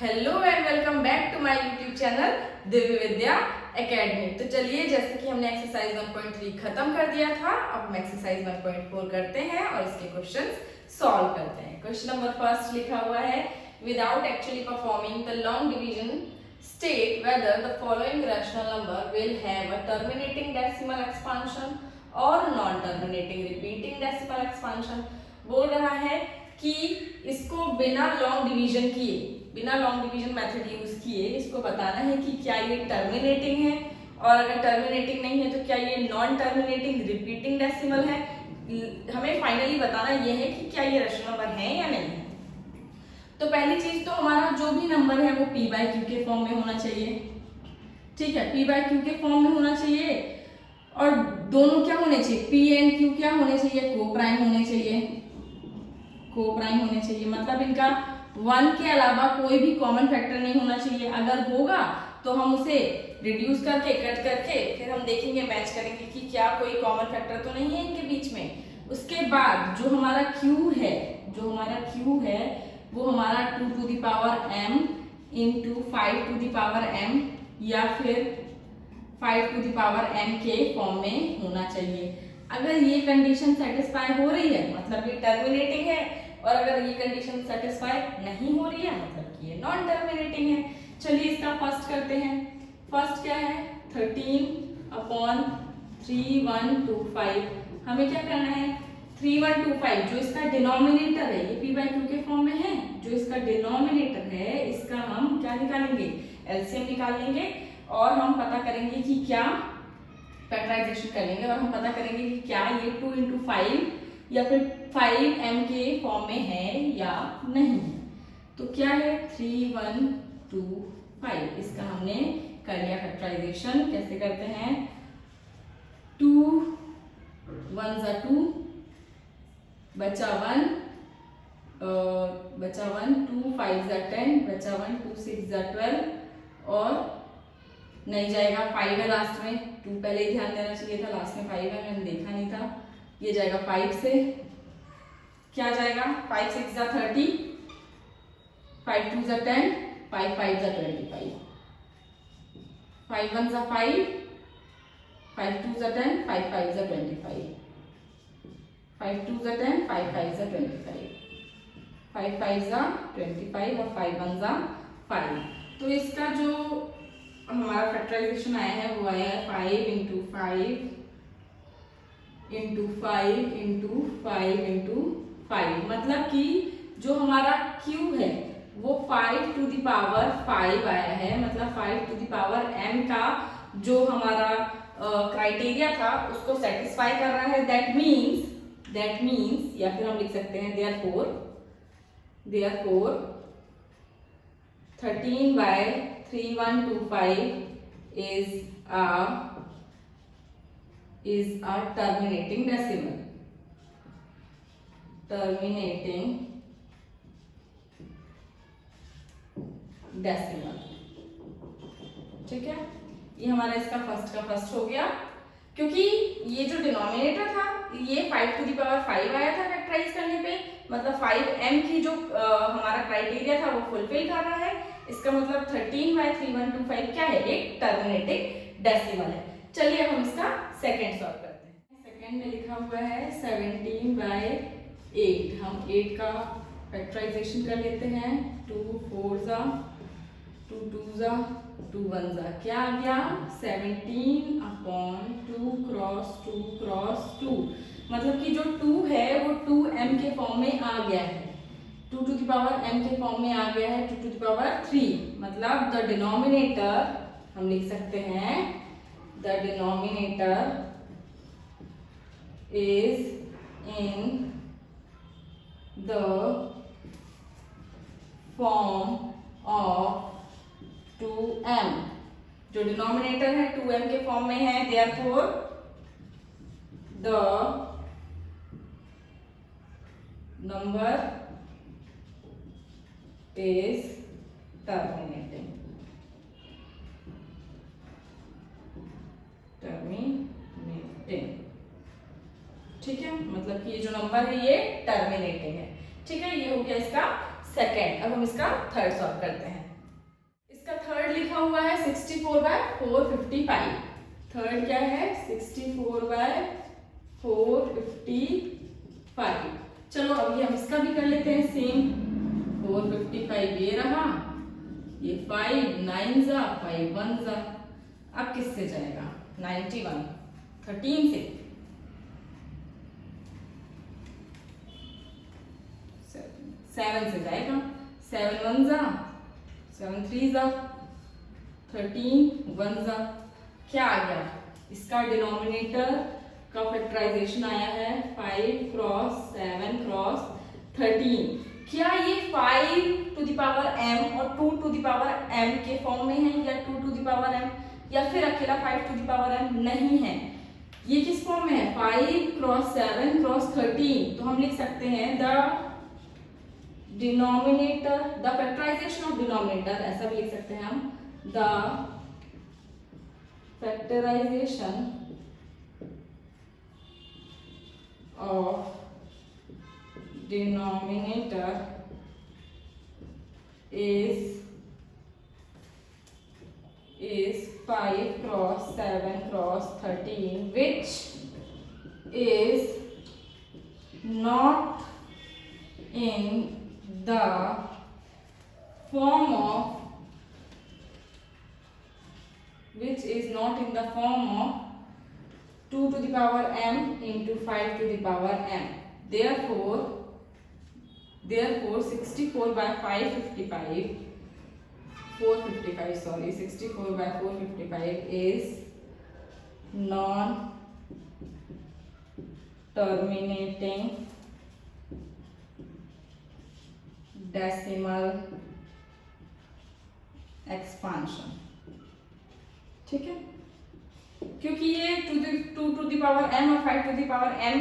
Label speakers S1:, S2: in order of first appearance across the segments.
S1: Hello and welcome back to my YouTube channel Divya Vidya academy. तो चलिए, जैसे कि हमने एक्सरसाइज 1.3 खत्म कर दिया था, अब हम एक्सरसाइज 1.4 करते हैं और इसके क्वेश्चंस सॉल्व करते हैं। क्वेश्चन नंबर फर्स्ट लिखा हुआ है, without actually performing the long division state whether the following rational number will have a terminating decimal expansion और non terminating repeating decimal expansion. बोल रहा है कि इसको बिना लॉन्ग डिवीजन किए, बिना लॉन्ग डिवीजन मेथड यूज किए इसको बताना है कि क्या ये टर्मिनेटिंग है, और अगर टर्मिनेटिंग नहीं है तो क्या ये नॉन टर्मिनेटिंग रिपीटिंग डेसिमल है। हमें फाइनली बताना ये है कि क्या ये रैशनल नंबर है या नहीं है। तो पहली चीज तो हमारा जो भी नंबर है वो p बाय क्यू के फॉर्म में होना चाहिए। ठीक है, p बाय क्यू के फॉर्म में होना चाहिए, और दोनों क्या होने चाहिए, p एंड q क्या होने चाहिए, को प्राइम होने चाहिए, को प्राइम होने चाहिए। मतलब इनका 1 के अलावा कोई भी कॉमन फैक्टर नहीं होना चाहिए। अगर होगा तो हम उसे रिड्यूस करके कट करके फिर हम देखेंगे, मैच करेंगे कि क्या कोई कॉमन फैक्टर तो नहीं है इनके बीच में। उसके बाद जो हमारा q है, जो हमारा q है वो हमारा 2 to the power m into 5 to the power m या फिर 5 टू द पावर m के फॉर्म में होना चाहिए। अगर ये कंडीशन सेटिस्फाई हो रही है मतलब ये टर्मिनेटिंग है, और अगर ये कंडीशन सेटिस्फाई नहीं हो रही है मतलब कि ये नॉन टर्मिनेटिंग है। चलिए इसका फर्स्ट करते हैं। फर्स्ट क्या है, 13/3125। हमें क्या करना है, 3125 जो इसका डिनोमिनेटर है, ये p बाय क्यू के फॉर्म में है, जो इसका डिनोमिनेटर है इसका हम क्या निकालेंगे, एलसीएम निकाल लेंगे, और हम पता करेंगे कि क्या फैक्टराइजेशन कर लेंगे और हम पता करेंगे कि क्या ये 2 इंटू 5 या फिर 5m के फॉर्म में है या नहीं। तो क्या है 3125, इसका हमने कर लिया फैक्टराइजेशन। कैसे करते हैं, 2 1 ज़ा 2 बचा 1 2 5 ज़ा 10 बचा 1 2 6 ज़ा 12 और नहीं जाएगा, 5 है लास्ट में, 2 पहले ही ध्यान देना चाहिए था, लास्ट में 5 है, मैंने देखा नहीं था। ये जाएगा 5 से, क्या जाएगा 5 6 ज़ा 30 5 2 ज़ा 10 5 5 ज़ा 25 5 1 ज़ा 5 5 2 ज़ा 10 5 5 ज़ा 25 5 2 ज़ा 10 5 5 ज़ा 25 5 5 ज़ा 25 और 5 1 ज़ा 5। तो इसका जो हमारा फैक्टराइजेशन आया है वो आया है 5 इंटू 5 इंटू 5 इंटू 5 इंटू 5। मतलब कि जो हमारा q है वो 5 टू द पावर 5 आया है, मतलब 5 टू द पावर m का जो हमारा क्राइटेरिया था उसको सेटिस्फाई कर रहा है। दैट मीन्स या फिर हम लिख सकते हैं therefore 13/3125 is a terminating decimal, ठीक है। ये हमारा इसका फर्स्ट का फर्स्ट हो गया, क्योंकि ये जो डिनोमिनेटर था ये 5 टू द पावर 5 आया था फैक्टराइज करने पे, मतलब 5m की जो हमारा क्राइटेरिया था वो फुलफिल कर रहा है। इसका मतलब 13/3125 क्या है, एक टर्मिनेटिंग डेसिमल है। चलिए अब हम इसका सेकंड सॉल्व करते हैं। सेकंड में लिखा हुआ है 17/8। हम 8 का फैक्टराइजेशन कर लेते हैं। 2 4 ज़ा 2 2 ज़ा 2 1 ज़ा क्या आ गया, 17/2 क्रॉस 2 क्रॉस 2। मतलब कि जो 2 है वो 2m के फॉर्म में आ गया है, 2 टू द पावर m के फॉर्म में आ गया है 2 टू द पावर 3। मतलब द डिनोमिनेटर हम लिख सकते हैं, the denominator is in the form of 2m। जो डिनोमिनेटर है 2m के फॉर्म में है, therefore the number is terminating. ठीक है, मतलब कि ये जो नंबर है ये टर्मिनेटिंग है। ठीक है, ये हो गया इसका सेकेंड। अब हम इसका थर्ड सॉल्व करते हैं। इसका थर्ड लिखा हुआ है 64/455। थर्ड क्या है? 64/455। चलो अभी हम इसका भी कर लेते हैं सेम। 455 ये रहा, ये 5 9 जा 5 1 जा। अब किससे जाएगा? 91 13 से। 7 से जाएगा। 7 1 जा 7 3 जा 13 1 जा। क्या आ गया? इसका डिनोमिनेटर का फैक्टराइजेशन आया है 5 क्रॉस 7 क्रॉस 13। क्या ये 5 टू द पावर m और 2 टू द पावर m के फॉर्म में है, या 2 टू द पावर m, या फिर अकेला 5 टू द पावर m? नहीं है। ये किस फॉर्म में है? 5 क्रॉस 7 क्रॉस 13। तो हम लिख सकते हैं the denominator, the factorisation of denominator, ऐसा भी लिख सकते हैं हम, the factorisation of denominator is 5 cross 7 cross 13, which is not in the form of 2 to the power m into 5 to the power m. Therefore 64/455 is non-terminating decimal expansion। ठीक है, क्योंकि ये 2 टू द पावर m और 5 to the power m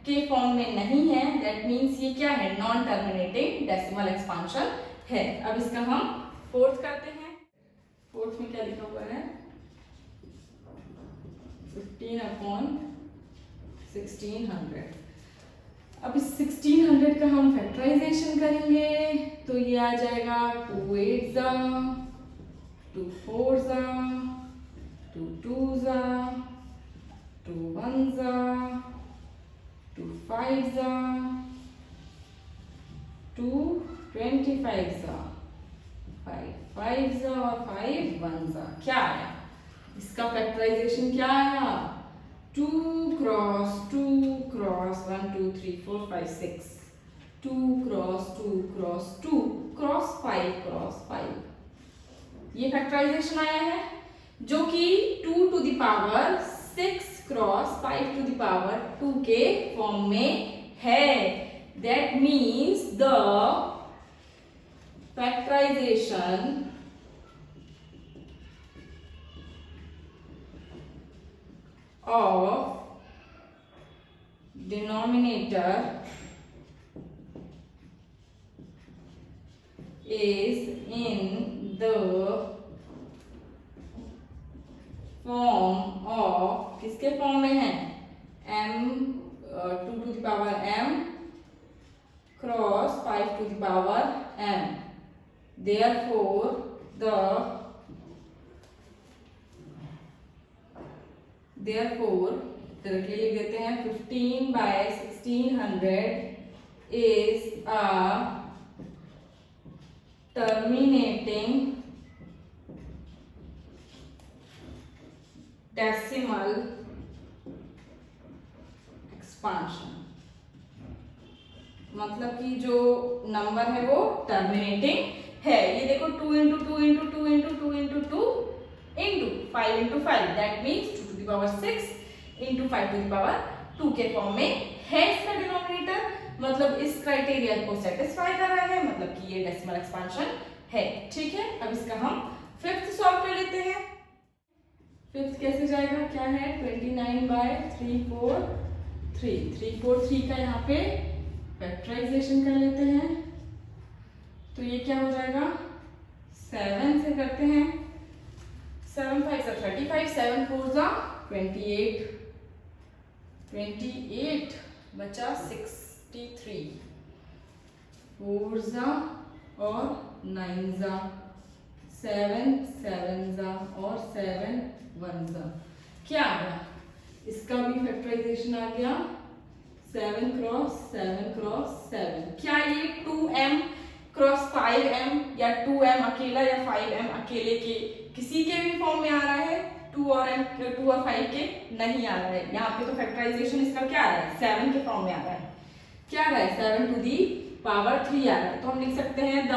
S1: के form में नहीं है, that means ये क्या है? नॉन टर्मिनेटिंग डेसिमल एक्सपांशन है। अब इसका हम फोर्थ करते हैं। फोर्थ में क्या लिखा हुआ है? 15/1600। अब इस 1600 का हम फैक्टराइजेशन करेंगे तो ये आ जाएगा 2 8 जा 2 4 जा 2 2 जा 2 1 जा 2 5 जा 2 25 जा 5 5 जा और 5 1 जा। क्या आया? इसका फैक्टराइजेशन क्या आया? 2 cross 2 cross 1 2 3 4 5 6 2 cross 2 cross 2 cross 5 cross 5। ये फैक्टराइजेशन आया है जो कि 2 to the power 6 cross 5 to the power 2 के फॉर्म में है। That means the factorisation of denominator is in the form of, किसके फॉर्म में है? m 2 to the power m cross 5 to the power m। Therefore directly लिख देते हैं 15/1600 is a terminating decimal expansion। मतलब कि जो नंबर है वो टर्मिनेटिंग है। ये देखो 2 into 2 into 2 into 2 into 2 into 5 into 5, that means 2 to the power 6 into 5 to the power 2 के फॉर्म में है इसका डिनोमिनेटर। मतलब इस क्राइटेरिया को सेटिस्फाई कर रहा है, मतलब कि ये डेसिमल एक्सपांशन है। ठीक है, अब इसका हम फिफ्थ सॉल्व कर लेते हैं। फिफ्थ कैसे जाएगा? क्या है? 29/343 343 का यहाँ पे फैक्टराइजेशन कर लेते हैं तो ये क्या हो जाएगा? 7 से करते हैं। 7 5 से 35 7 4 जा 28 28 बचा 63 4 जा और 9 जा 7 7 जा और 7 1 जा। क्या आ गया? इसका भी फैक्टराइजेशन आ गया 7 क्रॉस 7 क्रॉस 7। क्या ये 2m क्रॉस 5m या 2m अकेला या 5m अकेले के किसी के भी फॉर्म में आ रहा है? 2 और 5 के नहीं आ रहा है। यहाँ पे तो फैक्टराइजेशन इसका क्या आ रहा है? 7 के फॉर्म में आ रहा है। क्या आ रहा है? 7 टू दी पावर 3 आ रहा है। तो हम लिख सकते हैं the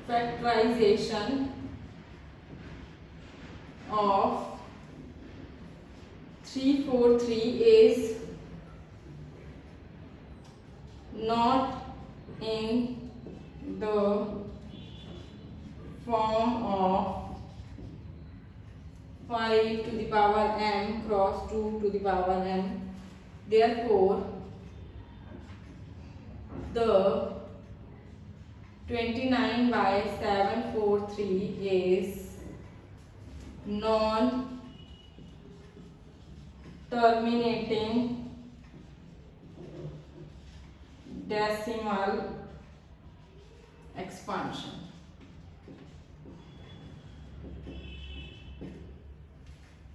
S1: factorisation of 343 is not in the form of 5 to the power m cross 2 to the power m. Therefore, the 29 by 743 is non-terminating decimal expansion.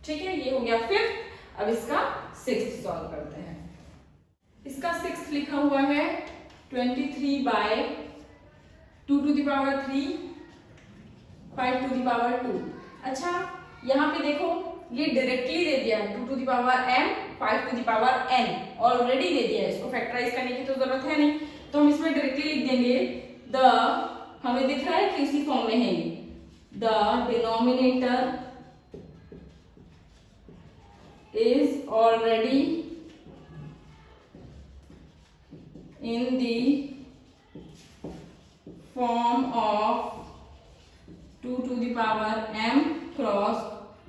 S1: ठीक है, ये हो गया फिफ्थ। अब इसका सिक्स्थ सॉल्व करते हैं। इसका सिक्स्थ लिखा हुआ है 23 by 2 to the power 3 5 to the power 2। अच्छा, यहाँ पे देखो ये डायरेक्टली दे दिया है 2 to the power m 5 to the power n already दे दिया है। इसको फैक्टराइज करने की तो जरूरत है नहीं, तो हम इसमें डायरेक्टली लिख देंगे द, हमें दिख रहा है कि इसी फॉर्म में है ये, the denominator is already in the form of 2 to the power m cross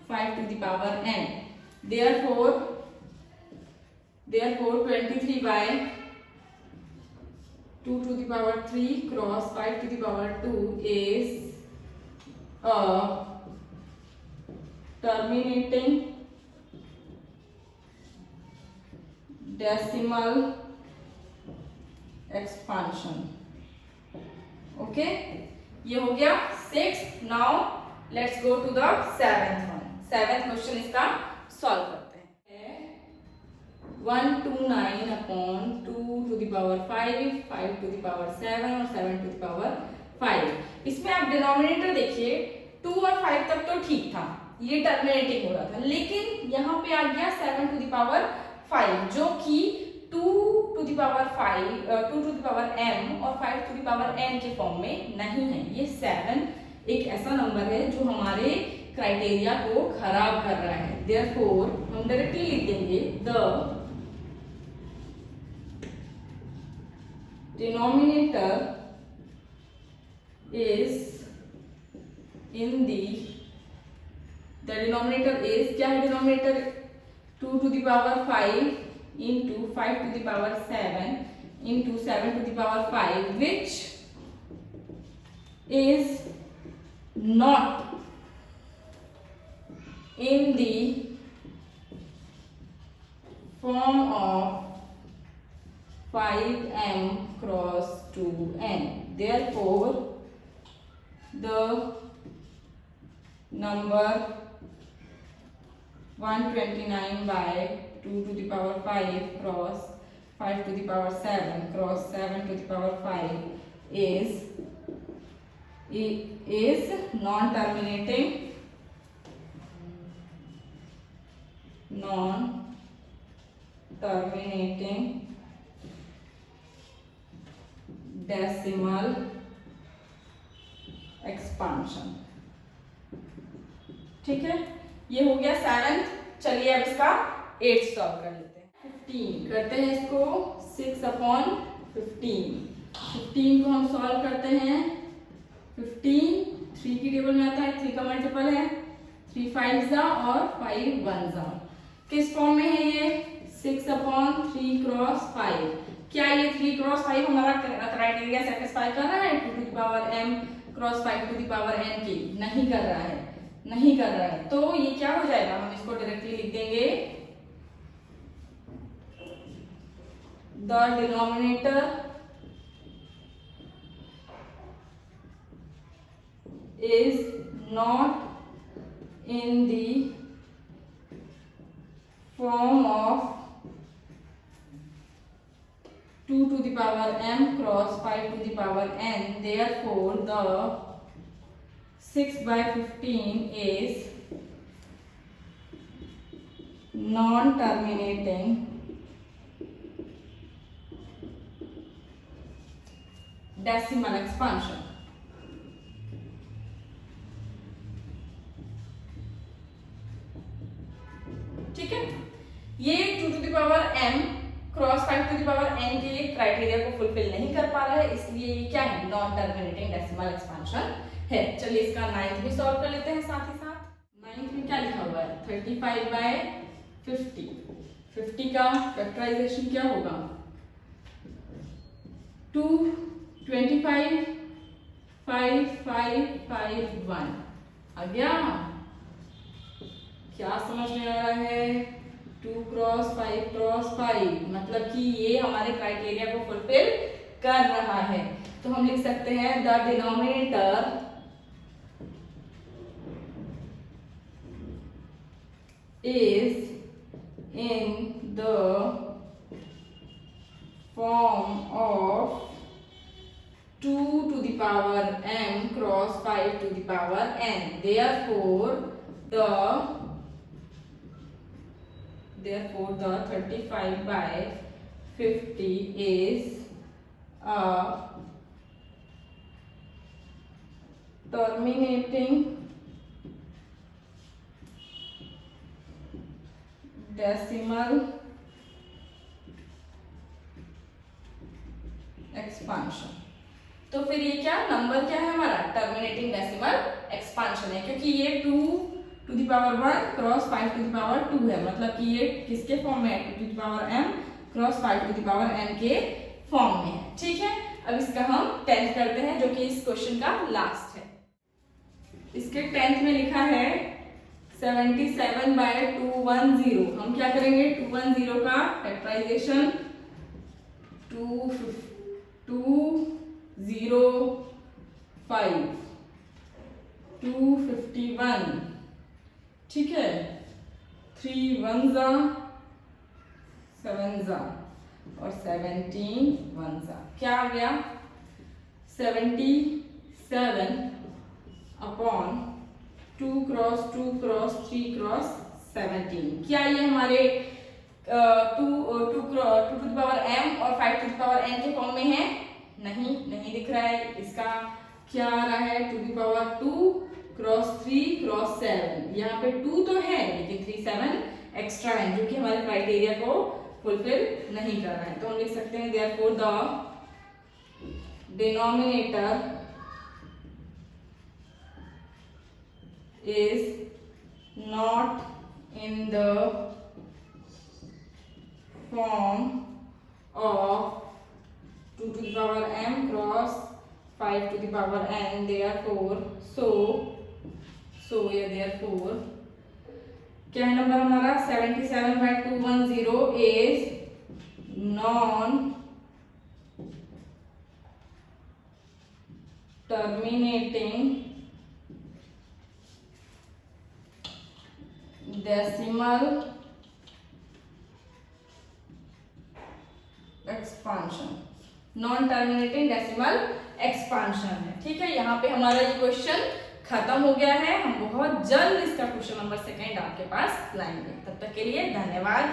S1: 5 to the power n. Therefore 23 by 2 to the power 3 cross 5 to the power 2 is a terminating decimal expansion. Okay, ये हो गया six. Now let's go to the seventh one. Seventh question इसका solve करते हैं। 129 upon 2 to the power 5 5 to the power 7 और 7 to the power 5। इसमें आप denominator देखिए 2 और 5 तक तो ठीक था, ये टर्मिनेटिंग हो रहा था, लेकिन यहाँ पे आ गया 7 टू द पावर 5 जो कि 2 to the power 5 2 to the power m और 5 टू द पावर n के फॉर्म में नहीं है। ये 7 एक ऐसा नंबर है जो हमारे क्राइटेरिया को खराब कर रहा है। देयरफॉर हम डायरेक्टली लिख देंगे the denominator is in the denominator is, क्या है denominator? 2 to the power 5 into 5 to the power 7 into 7 to the power 5, which is not in the form of 5m cross 2n. Therefore, the number 129 by 2 to the power 5 cross 5 to the power 7 cross 7 to the power 5 is non-terminating decimal expansion। ठीक है, ये हो गया seventh. चलिए अब इसका 8 solve कर लेते हैं। 15 करते हैं इसको 6 अपॉन 15 को हम सॉल्व करते हैं। 15 3 की टेबल में आता है, 3 का मल्टीपल है, 3 5 जा और 5 1 जा। किस फॉर्म में है ये? 6 अपॉन 3 क्रॉस 5। क्या ये 3 क्रॉस 5 हमारा क्राइटेरिया सेटिस्फाई कर रहा है? 2 to the power m cross 5 to the power n की नहीं कर रहा है, नहीं कर रहा है। तो ये क्या हो जाएगा? हम इसको डायरेक्टली लिख देंगे the denominator is not in the form of 2 to the power m cross 5 to the power n, therefore the 6/15 is non-terminating decimal expansion। ठीक है, ये 2 to the power m cross 5 to the power n के criteria को fulfil नहीं कर पा रहा है, इसलिए ये क्या है, नॉन टर्मिनेटिंग डेसिमल एक्सपेंशन है। चलिए इसका 9th भी सॉल्व कर लेते हैं साथ ही साथ। 9th में क्या लिखा हुआ है, 35/50। 50 का फैक्टराइजेशन क्या होगा, 2 25 5 5 5 1 आ गया। क्या समझ में आ रहा है, 2 क्रॉस 5 क्रॉस 5, मतलब कि ये हमारे क्राइटेरिया को फुलफिल कर रहा है। तो हम लिख सकते हैं the denominator is in the form of 2 to the power m cross 5 to the power n, therefore the 35/50 is a terminating decimal expansion. तो फिर ये क्या नंबर क्या है हमारा, टर्मिनेटिंग डेसिमल एक्सपांशन है, क्योंकि ये 2 to the power 1 cross 5 to the power 2 है, मतलब कि ये किसके फॉर्म में है, 2 to the power m cross 5 to the power n के फॉर्म में है। ठीक है, अब इसका हम 10th करते हैं, जो कि इस क्वेश्चन का लास्ट है। इसके 10th में लिखा है 77/210। हम क्या करेंगे, 210 का फैक्टराइजेशन 205 251, ठीक है, 3 1 जा 7 जा और 17 1 जा, क्या आ गया 77/2 क्रॉस 2 क्रॉस 3 क्रॉस 17। क्या ये हमारे 2 to the power m और 5 to the power n के फॉर्म में है, नहीं दिख रहा है। इसका क्या आ रहा है, 2 to the power 2 cross 3 cross 7, यहाँ पे 2 तो है लेकिन 3 7 एक्स्ट्रा है, जो कि हमारे क्राइटेरिया को फुलफिल नहीं कर रहा है। तो हम लिख सकते हैं therefore the denominator is not in the form of 2 to the power m cross 5 to the power n, therefore therefore क्या है नंबर हमारा 77/210 is non terminating decimal expansion, non terminating decimal expansion है। ठीक है, यहाँ पे हमारा ये क्वेश्चन खत्म हो गया है। हम बहुत जल्द इसका क्वेश्चन नंबर 2 आपके पास लाएंगे। तब तक के लिए धन्यवाद।